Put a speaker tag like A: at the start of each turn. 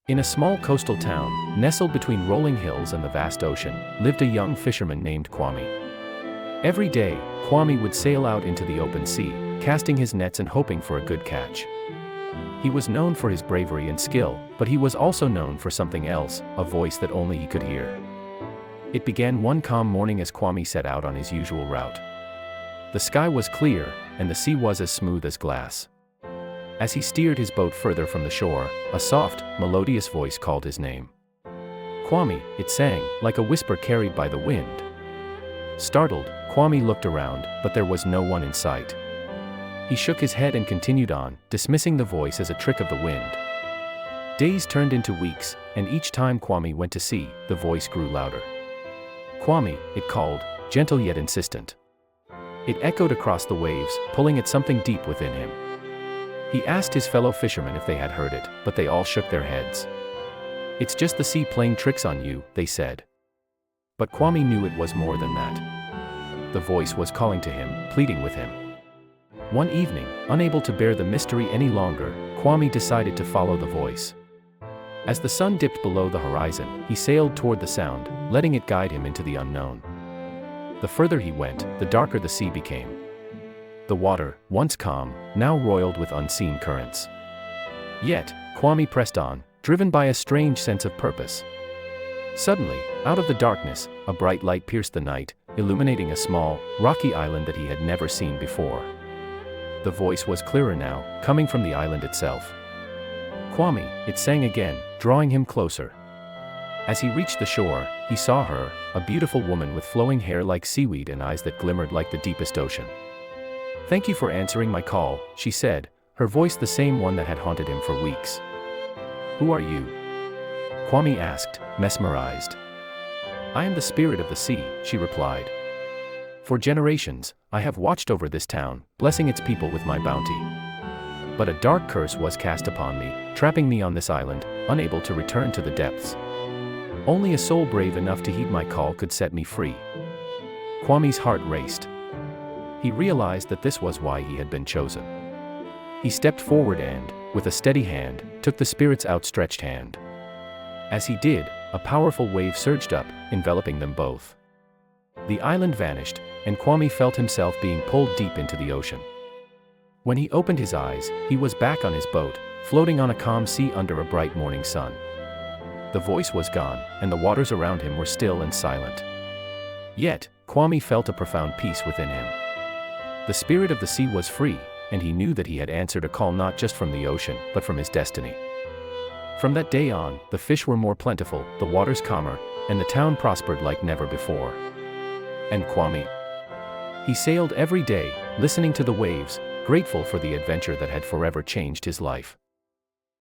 A: In a small coastal town, nestled between rolling hills and the vast ocean, lived a young fisherman named Kwame. Every day, Kwame would sail out into the open sea, casting his nets and hoping for a good catch. He was known for his bravery and skill, but he was also known for something else, a voice that only he could hear. It began one calm morning as Kwame set out on his usual route. The sky was clear, and the sea was as smooth as glass. As he steered his boat further from the shore, a soft, melodious voice called his name. Kwame, it sang, like a whisper carried by the wind. Startled, Kwame looked around, but there was no one in sight. He shook his head and continued on, dismissing the voice as a trick of the wind. Days turned into weeks, and each time Kwame went to sea, the voice grew louder. Kwame, it called, gentle yet insistent. It echoed across the waves, pulling at something deep within him. He asked his fellow fishermen if they had heard it, but they all shook their heads. "It's just the sea playing tricks on you," they said. But Kwame knew it was more than that. The voice was calling to him, pleading with him. One evening, unable to bear the mystery any longer, Kwame decided to follow the voice. As the sun dipped below the horizon, he sailed toward the sound, letting it guide him into the unknown. The further he went, the darker the sea became. The water, once calm, now roiled with unseen currents. Yet, Kwame pressed on, driven by a strange sense of purpose. Suddenly, out of the darkness, a bright light pierced the night, illuminating a small, rocky island that he had never seen before. The voice was clearer now, coming from the island itself. "Kwame," it sang again, drawing him closer. As he reached the shore, he saw her, a beautiful woman with flowing hair like seaweed and eyes that glimmered like the deepest ocean. "Thank you for answering my call," she said, her voice the same one that had haunted him for weeks. "Who are you?" Kwame asked, mesmerized. "I am the spirit of the sea," she replied. "For generations, I have watched over this town, blessing its people with my bounty. But a dark curse was cast upon me, trapping me on this island, unable to return to the depths. Only a soul brave enough to heed my call could set me free." Kwame's heart raced. He realized that this was why he had been chosen. He stepped forward and, with a steady hand, took the spirit's outstretched hand. As he did, a powerful wave surged up, enveloping them both. The island vanished, and Kwame felt himself being pulled deep into the ocean. When he opened his eyes, he was back on his boat, floating on a calm sea under a bright morning sun. The voice was gone, and the waters around him were still and silent. Yet, Kwame felt a profound peace within him. The spirit of the sea was free, and he knew that he had answered a call not just from the ocean, but from his destiny. From that day on, the fish were more plentiful, the waters calmer, and the town prospered like never before. And Kwame? He sailed every day, listening to the waves, grateful for the adventure that had forever changed his life.